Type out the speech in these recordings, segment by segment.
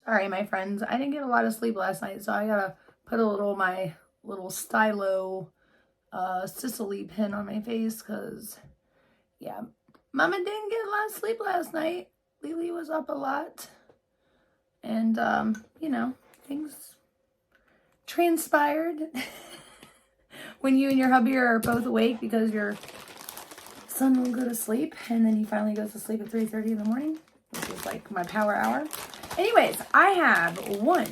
Sorry, my friends. I didn't get a lot of sleep last night, so I gotta put my little stylo Sicily pin on my face because, yeah, Mama didn't get a lot of sleep last night. Lily was up a lot. And, you know, things transpired when you and your hubby are both awake because your son will go to sleep and then he finally goes to sleep at 3:30 in the morning, which is like my power hour. Anyways, I have 1,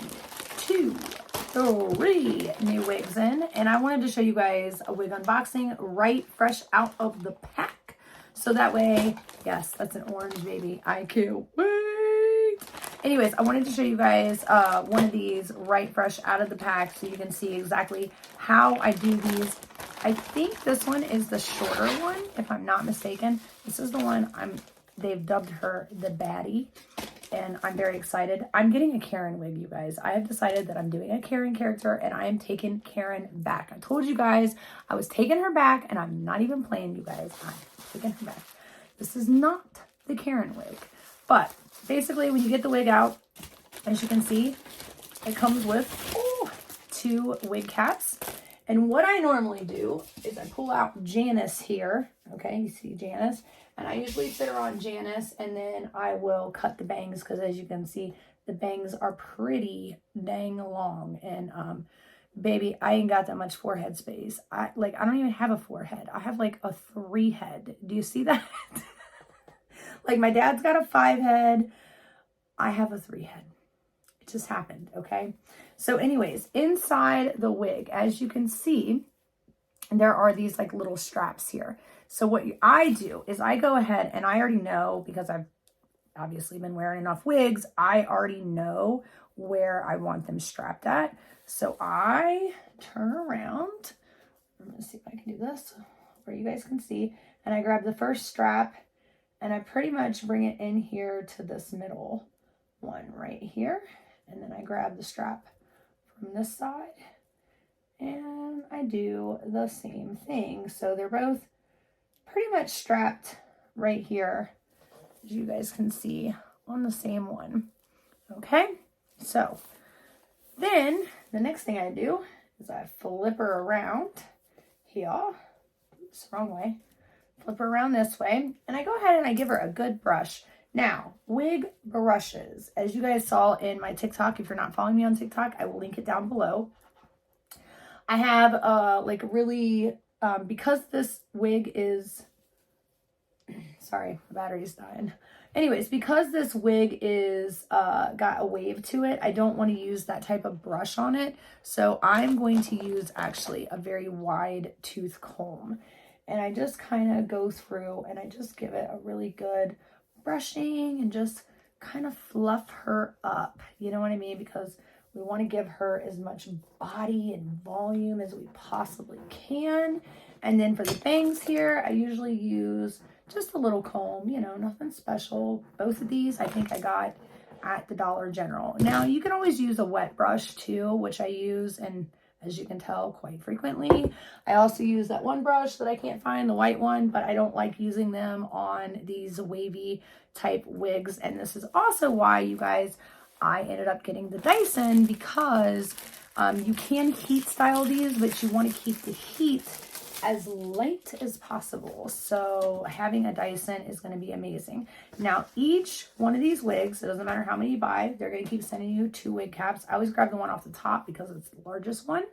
2, 3 new wigs in, and I wanted to show you guys a wig unboxing right fresh out of the pack. So that way, yes, that's an orange baby. I can't wait. Anyways, I wanted to show you guys one of these right fresh out of the pack so you can see exactly how I do these. I think this one is the shorter one, if I'm not mistaken. This is the one they've dubbed her the baddie. And I'm very excited. I'm getting a Karen wig, you guys. I have decided that I'm doing a Karen character and I am taking Karen back. I told you guys I was taking her back and I'm not even playing, you guys. I'm taking her back. This is not the Karen wig. But basically when you get the wig out, as you can see, it comes with 2 wig caps. And what I normally do is I pull out Janice here. Okay, you see Janice. And I usually fit her on Janice, and then I will cut the bangs because, as you can see, the bangs are pretty dang long. And baby, I ain't got that much forehead space. I don't even have a forehead. I have like a 3 head. Do you see that? Like my dad's got a 5 head. I have a 3 head. It just happened. Okay. So, anyways, inside the wig, as you can see, there are these like little straps here. So what I do is I go ahead and I already know, because I've obviously been wearing enough wigs, I already know where I want them strapped at. So I turn around. I'm going to see if I can do this where you guys can see. And I grab the first strap and I pretty much bring it in here to this middle one right here. And then I grab the strap from this side and I do the same thing. So they're both pretty much strapped right here, as you guys can see, on the same one. Okay, so then the next thing I do is I flip her around here. Oops, wrong way. Flip her around this way, and I go ahead and I give her a good brush. Now, wig brushes, as you guys saw in my TikTok, if you're not following me on TikTok, I will link it down below. I have like really, because this wig is, sorry, the battery's dying. Anyways, because this wig is got a wave to it, I don't want to use that type of brush on it. So I'm going to use actually a very wide tooth comb. And I just kind of go through and I just give it a really good brushing and just kind of fluff her up. You know what I mean? Because we want to give her as much body and volume as we possibly can. And then for the bangs here, I usually use just a little comb, you know, nothing special. Both of these I think I got at the Dollar General. Now, you can always use a wet brush too, which I use, and as you can tell, quite frequently. I also use that one brush that I can't find, the white one, but I don't like using them on these wavy type wigs. And this is also why, you guys, I ended up getting the Dyson, because you can heat style these, but you want to keep the heat as light as possible. So having a Dyson is going to be amazing. Now, each one of these wigs, it doesn't matter how many you buy, they're going to keep sending you 2 wig caps. I always grab the one off the top because it's the largest one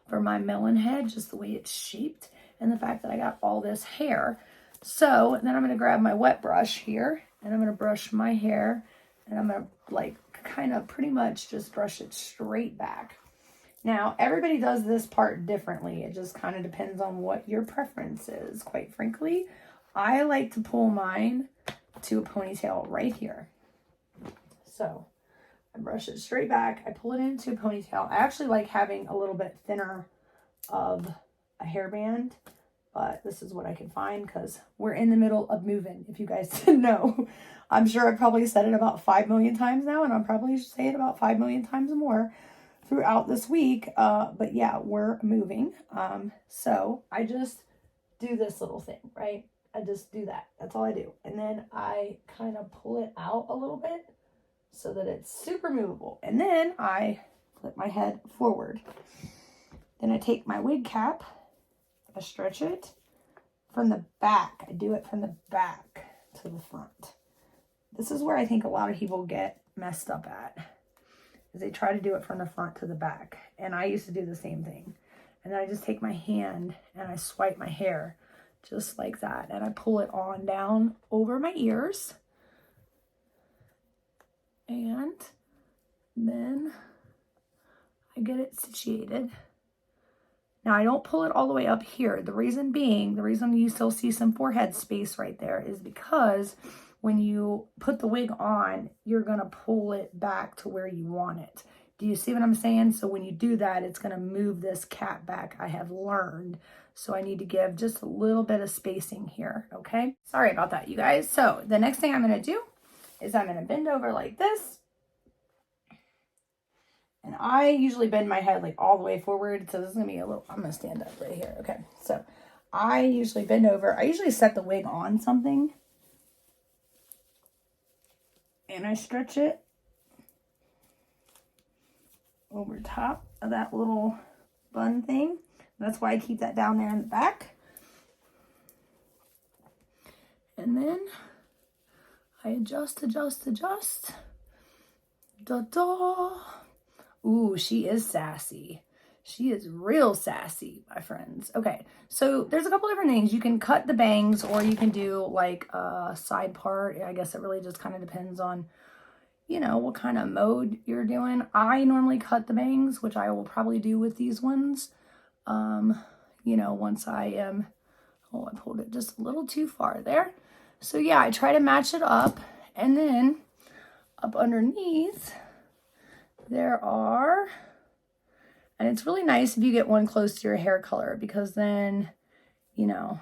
for my melon head, just the way it's shaped and the fact that I got all this hair. So then I'm going to grab my wet brush here and I'm going to brush my hair and I'm going to like kind of pretty much just brush it straight back. Now, everybody does this part differently. It just kind of depends on what your preference is. Quite frankly, I like to pull mine to a ponytail right here. So I brush it straight back. I pull it into a ponytail. I actually like having a little bit thinner of a hairband, but this is what I can find because we're in the middle of moving, if you guys didn't know. I'm sure I've probably said it about 5 million times now, and I'll probably say it about 5 million times more throughout this week. But yeah, we're moving. So I just do this little thing, right? I just do that. That's all I do. And then I kind of pull it out a little bit so that it's super movable. And then I flip my head forward. Then I take my wig cap, I stretch it from the back. I do it from the back to the front. This is where I think a lot of people get messed up at, is they try to do it from the front to the back. And I used to do the same thing. And then I just take my hand and I swipe my hair just like that. And I pull it on down over my ears. And then I get it situated. Now I don't pull it all the way up here. The reason being, the reason you still see some forehead space right there is because when you put the wig on, you're gonna pull it back to where you want it. Do you see what I'm saying? So when you do that, it's gonna move this cap back, I have learned. So I need to give just a little bit of spacing here, okay? Sorry about that, you guys. So the next thing I'm gonna do is I'm gonna bend over like this. And I usually bend my head like all the way forward. So this is gonna be a little, I'm gonna stand up right here. Okay, so I usually bend over. I usually set the wig on something. And I stretch it over top of that little bun thing. That's why I keep that down there in the back. And then I adjust. Da-da. Ooh, she is sassy. She is real sassy, my friends. Okay, so there's a couple different things. You can cut the bangs, or you can do like a side part. I guess it really just kind of depends on, you know, what kind of mode you're doing. I normally cut the bangs, which I will probably do with these ones. You know, once I am, oh, I pulled it just a little too far there. So yeah, I try to match it up, and then up underneath there are, and it's really nice if you get one close to your hair color, because then, you know,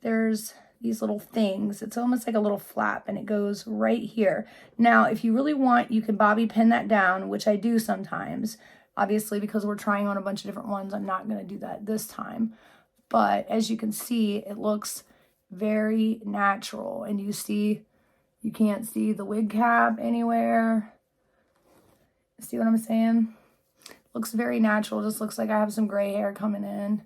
there's these little things. It's almost like a little flap, and it goes right here. Now, if you really want, you can bobby pin that down, which I do sometimes. Obviously, because we're trying on a bunch of different ones, I'm not going to do that this time. But as you can see, it looks very natural. And you see, you can't see the wig cap anywhere. See what I'm saying? Looks very natural. Just looks like I have some gray hair coming in.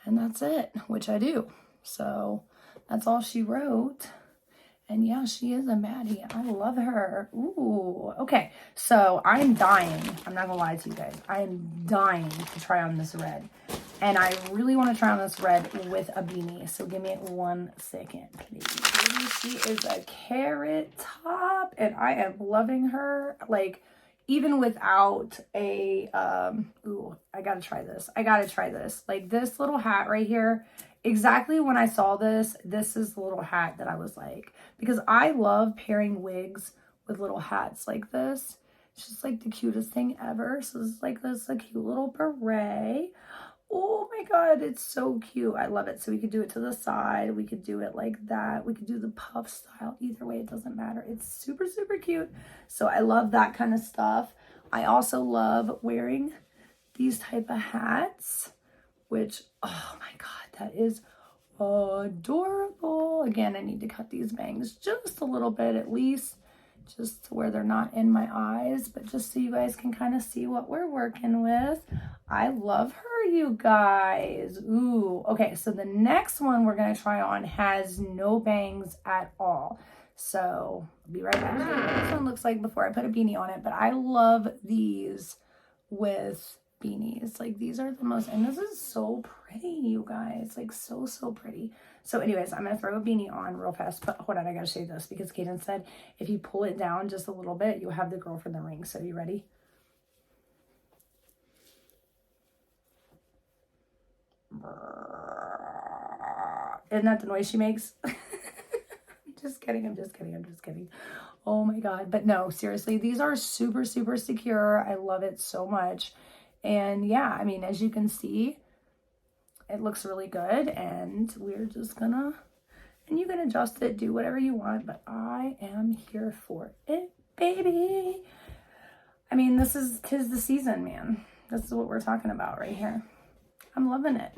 And that's it, which I do. So that's all she wrote. And yeah, she is a baddie. I love her. Ooh, okay. So I'm dying. I'm not gonna lie to you guys. I am dying to try on this red. And I really want to try on this red with a beanie. So give me 1 second, please. She is a carrot top, and I am loving her. Like, even without a, ooh, I gotta try this. I gotta try this. Like, this little hat right here, exactly when I saw this, this is the little hat that I was like, because I love pairing wigs with little hats like this. It's just like the cutest thing ever. So this is like this, a cute little beret. Oh my God, it's so cute. I love it. So we could do it to the side. We could do it like that. We could do the puff style. Either way, it doesn't matter. It's super, super cute. So I love that kind of stuff. I also love wearing these type of hats, which, oh my God, that is adorable. Again, I need to cut these bangs just a little bit at least, just to where they're not in my eyes, but just so you guys can kind of see what we're working with. I love her, you guys. Ooh, okay, so the next one we're gonna try on has no bangs at all. So I'll be right back. This is what this one looks like before I put a beanie on it, but I love these with beanies. Like, these are the most, and this is so pretty, you guys. Like, so, so pretty. So anyways, I'm going to throw a beanie on real fast. But hold on, I got to show you this, because Kaden said if you pull it down just a little bit, you'll have the girl from the ring. So you ready? Isn't that the noise she makes? Just kidding. I'm just kidding. Oh my God. But no, seriously, these are super, super secure. I love it so much. And yeah, I mean, as you can see, it looks really good, and we're just gonna, and you can adjust it, do whatever you want, but I am here for it, baby. I mean, tis the season, man. This is what we're talking about right here. I'm loving it.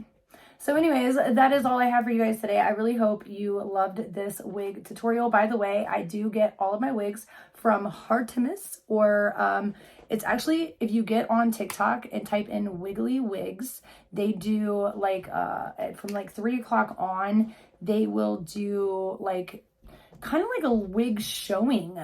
So anyways, that is all I have for you guys today. I really hope you loved this wig tutorial. By the way, I do get all of my wigs from Heartemis, or it's actually, if you get on TikTok and type in Wiggly Wigs, they do like from like 3 o'clock on, they will do like kind of like a wig showing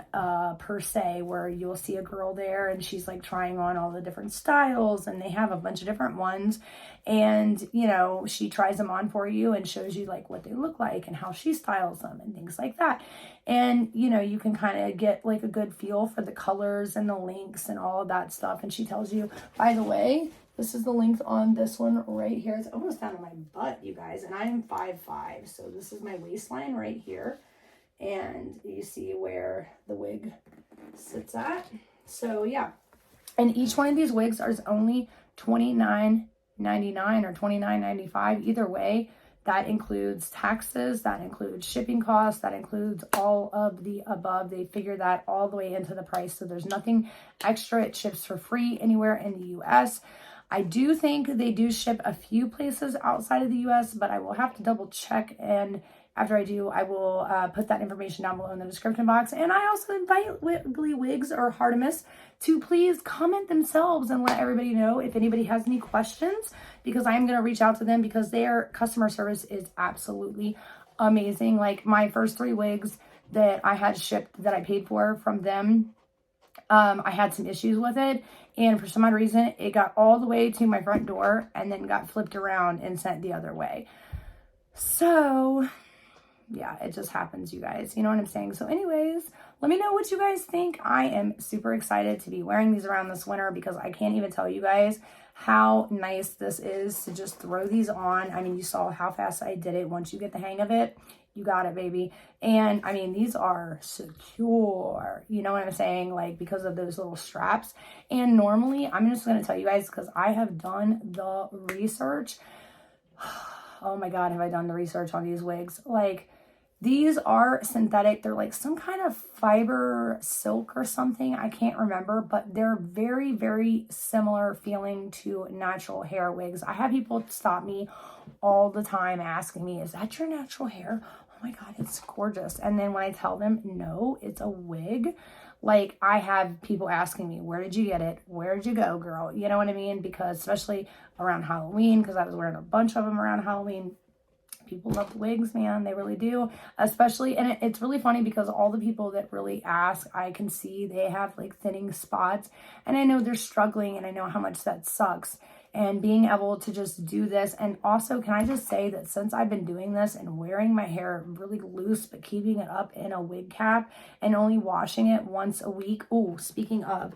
per se, where you'll see a girl there and she's like trying on all the different styles, and they have a bunch of different ones, and you know, she tries them on for you and shows you like what they look like and how she styles them and things like that. And you know, you can kind of get like a good feel for the colors and the links and all of that stuff. And she tells you, by the way, this is the length on this one right here. It's almost down to my butt, you guys, and I am 5'5", so this is my waistline right here. And you see where the wig sits at. So yeah, and each one of these wigs is only $29.99 or $29.95. Either way, that includes taxes, that includes shipping costs, that includes all of the above. They figure that all the way into the price, so there's nothing extra. It ships for free anywhere in the US. I do think they do ship a few places outside of the US, but I will have to double check, and after I do, I will put that information down below in the description box. And I also invite Wiggly Wigs or Heartemis to please comment themselves and let everybody know if anybody has any questions, because I'm going to reach out to them, because their customer service is absolutely amazing. Like my first 3 wigs that I had shipped that I paid for from them, I had some issues with it, and for some odd reason it got all the way to my front door and then got flipped around and sent the other way. So yeah, it just happens, you guys. You know what I'm saying? So anyways, let me know what you guys think. I am super excited to be wearing these around this winter, because I can't even tell you guys how nice this is to just throw these on. I mean, you saw how fast I did it. Once you get the hang of it, you got it, baby. And I mean, these are secure. You know what I'm saying? Like, because of those little straps. And normally, I'm just going to tell you guys, because I have done the research. Oh my God, have I done the research on these wigs? Like, these are synthetic. They're like some kind of fiber silk or something. I can't remember, but they're very, very similar feeling to natural hair wigs. I have people stop me all the time asking me, is that your natural hair? Oh my God, it's gorgeous. And then when I tell them, no, it's a wig, like I have people asking me, where did you get it? Where did you go, girl? You know what I mean? Because especially around Halloween, because I was wearing a bunch of them around Halloween. People love wigs, man. They really do. Especially, and it's really funny because all the people that really ask, I can see they have like thinning spots. And I know they're struggling, and I know how much that sucks. And being able to just do this. And also, can I just say that since I've been doing this and wearing my hair really loose, but keeping it up in a wig cap and only washing it once a week. Oh, speaking of,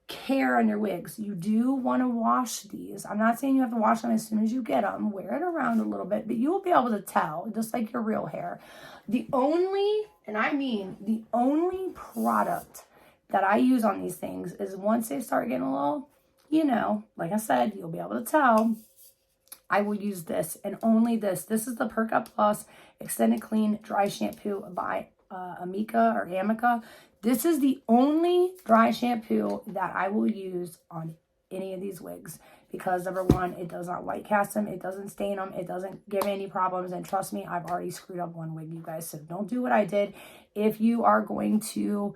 care on your wigs. You do want to wash these. I'm not saying you have to wash them as soon as you get them. Wear it around a little bit, but you will be able to tell, just like your real hair. The only, and I mean the only product that I use on these things is once they start getting a little, you know, like I said, you'll be able to tell. I will use this and only this. This is the Perk Up Plus Extended Clean Dry Shampoo by Amica. This is the only dry shampoo that I will use on any of these wigs, because number one, it does not white cast them, it doesn't stain them, it doesn't give any problems. And trust me, I've already screwed up one wig, you guys, so don't do what I did. If you are going to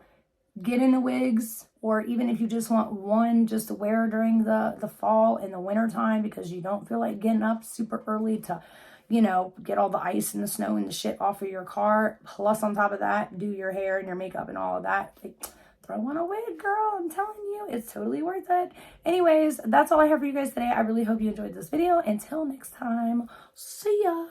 get into wigs, or even if you just want one just to wear during the fall and the winter time, because you don't feel like getting up super early to, you know, get all the ice and the snow and the shit off of your car, plus on top of that, do your hair and your makeup and all of that, like, throw on a wig, girl. I'm telling you, it's totally worth it. Anyways, that's all I have for you guys today. I really hope you enjoyed this video. Until next time, see ya.